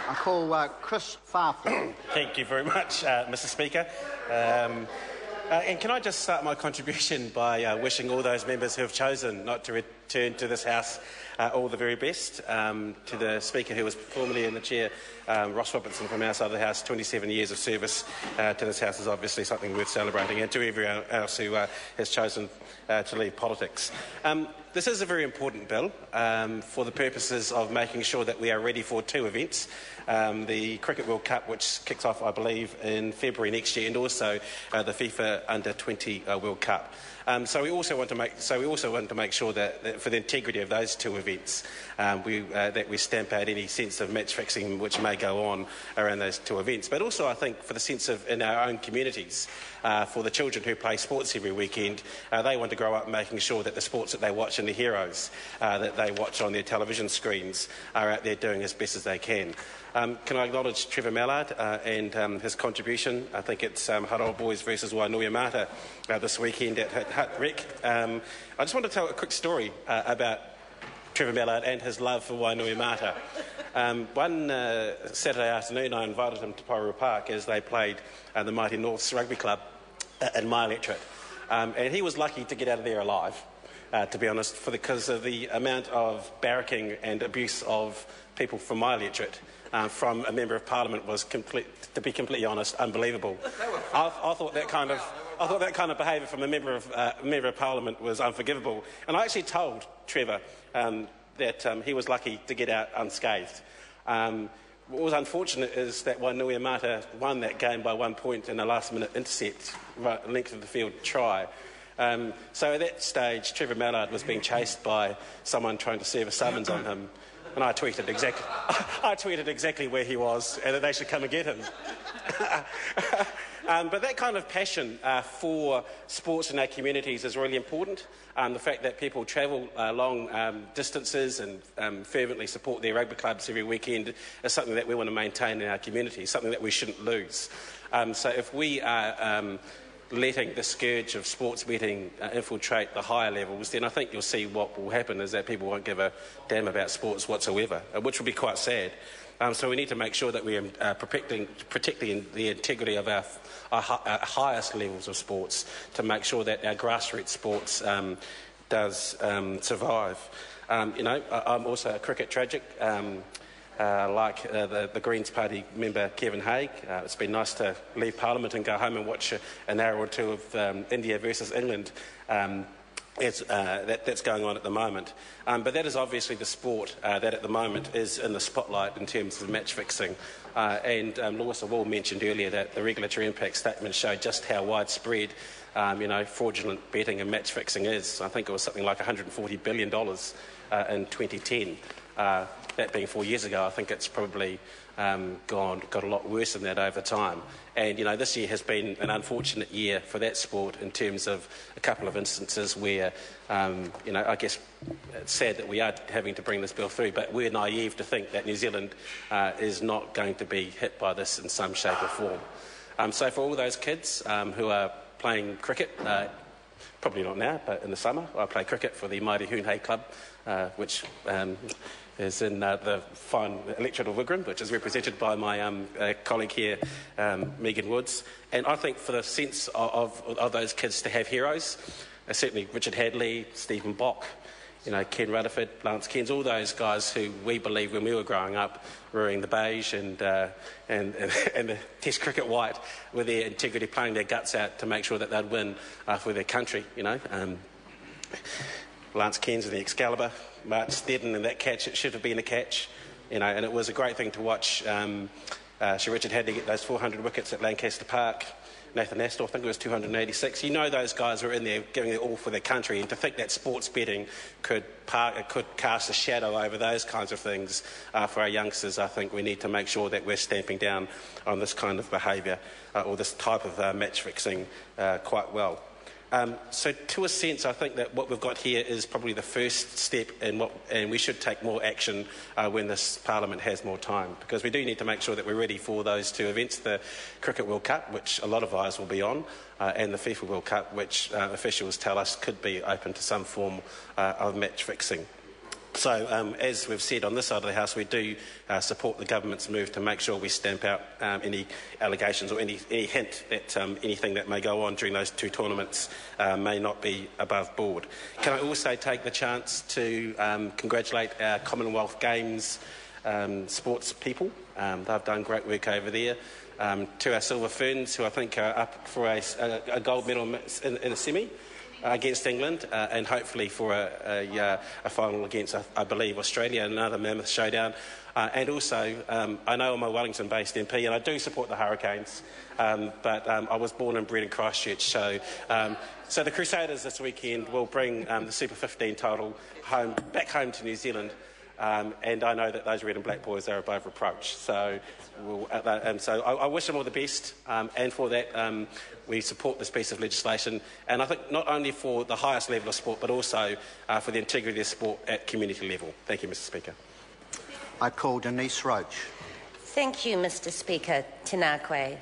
I call Chris Farfield. Thank you very much, Mr Speaker. And can I just start my contribution by wishing all those members who have chosen not to return to this House all the very best. To the Speaker who was formerly in the Chair, Ross Robertson from our side of the House, 27 years of service to this House is obviously something worth celebrating, and to everyone else who has chosen to leave politics. This is a very important bill for the purposes of making sure that we are ready for two events. The Cricket World Cup, which kicks off, I believe, in February next year, and also the FIFA Under-20 World Cup. So we also want to make sure that for the integrity of those two events, that we stamp out any sense of match fixing which may go on around those two events. But also, I think, for the sense of in our own communities, for the children who play sports every weekend, they want to grow up making sure that the sports that they watch and the heroes that they watch on their television screens are out there doing as best as they can. Can I acknowledge Trevor Mallard and his contribution? I think it's Harold Boys versus Wainuiomata this weekend at Hut Rec. I just want to tell a quick story about Trevor Mallard and his love for Wainuiomata. One Saturday afternoon I invited him to Poirua Park as they played the Mighty Norths Rugby Club in my electorate. And he was lucky to get out of there alive, to be honest, because of the amount of barracking and abuse of people from my electorate from a Member of Parliament was, to be completely honest, unbelievable. I thought that kind of behaviour from a Member of Parliament was unforgivable. And I actually told Trevor that he was lucky to get out unscathed. What was unfortunate is that Wainuiomata won that game by 1 point in a last-minute intercept, length of the field try. So at that stage, Trevor Mallard was being chased by someone trying to serve a summons on him. And I tweeted exactly where he was and that they should come and get him. But that kind of passion for sports in our communities is really important. The fact that people travel long distances and fervently support their rugby clubs every weekend is something that we want to maintain in our community, something that we shouldn't lose. So if we are letting the scourge of sports betting infiltrate the higher levels, then I think you'll see what will happen is that people won't give a damn about sports whatsoever, which will be quite sad. So we need to make sure that we are protecting the integrity of our highest levels of sports to make sure that our grassroots sports does survive. I'm also a cricket tragic. Like the Greens Party member Kevin Haigh, it's been nice to leave Parliament and go home and watch an hour or two of India versus England that's going on at the moment. But that is obviously the sport that at the moment is in the spotlight in terms of match fixing. And Lewis Wall mentioned earlier that the regulatory impact statement showed just how widespread fraudulent betting and match fixing is. I think it was something like $140 billion in 2010. That being 4 years ago, I think it's probably got a lot worse than that over time. And, this year has been an unfortunate year for that sport in terms of a couple of instances where, I guess it's sad that we are having to bring this bill through, but we're naive to think that New Zealand is not going to be hit by this in some shape or form. So for all those kids who are playing cricket, probably not now, but in the summer, I play cricket for the Mighty Hoon Club, which is in the fine electorate of Wigram, which is represented by my colleague here, Megan Woods. And I think for the sense of those kids to have heroes, certainly Richard Hadley, Stephen Bock, Ken Rutherford, Lance Cairns, all those guys who we believe when we were growing up, wearing the beige and the Test cricket white, with their integrity, playing their guts out to make sure that they'd win for their country, Lance Cairns in the Excalibur, Mark Steddon in that catch, it should have been a catch, and it was a great thing to watch Sir Richard Hadley get those 400 wickets at Lancaster Park. Nathan Astor, I think it was 286. Those guys were in there giving it all for their country, and to think that sports betting could cast a shadow over those kinds of things for our youngsters, I think we need to make sure that we're stamping down on this kind of behaviour or this type of match fixing quite well. So to a sense, I think that what we've got here is probably the first step and we should take more action when this Parliament has more time, because we do need to make sure that we're ready for those two events, the Cricket World Cup, which a lot of eyes will be on, and the FIFA World Cup, which officials tell us could be open to some form of match fixing. So, as we've said on this side of the House, we do support the government's move to make sure we stamp out any allegations or any hint that anything that may go on during those two tournaments may not be above board. Can I also take the chance to congratulate our Commonwealth Games sports people? They've done great work over there. To our Silver Ferns, who I think are up for a gold medal in a semi against England, and hopefully for a final against, I believe, Australia, another mammoth showdown. And also, I know I'm a Wellington-based MP, and I do support the Hurricanes, but I was born and bred in Christchurch, so the Crusaders this weekend will bring the Super 15 title back home to New Zealand. And I know that those red and black boys are above reproach. So, I wish them all the best, and for that we support this piece of legislation. And I think not only for the highest level of sport, but also for the integrity of sport at community level. Thank you, Mr. Speaker. I call Denise Roach. Thank you, Mr. Speaker. Tēnā koe.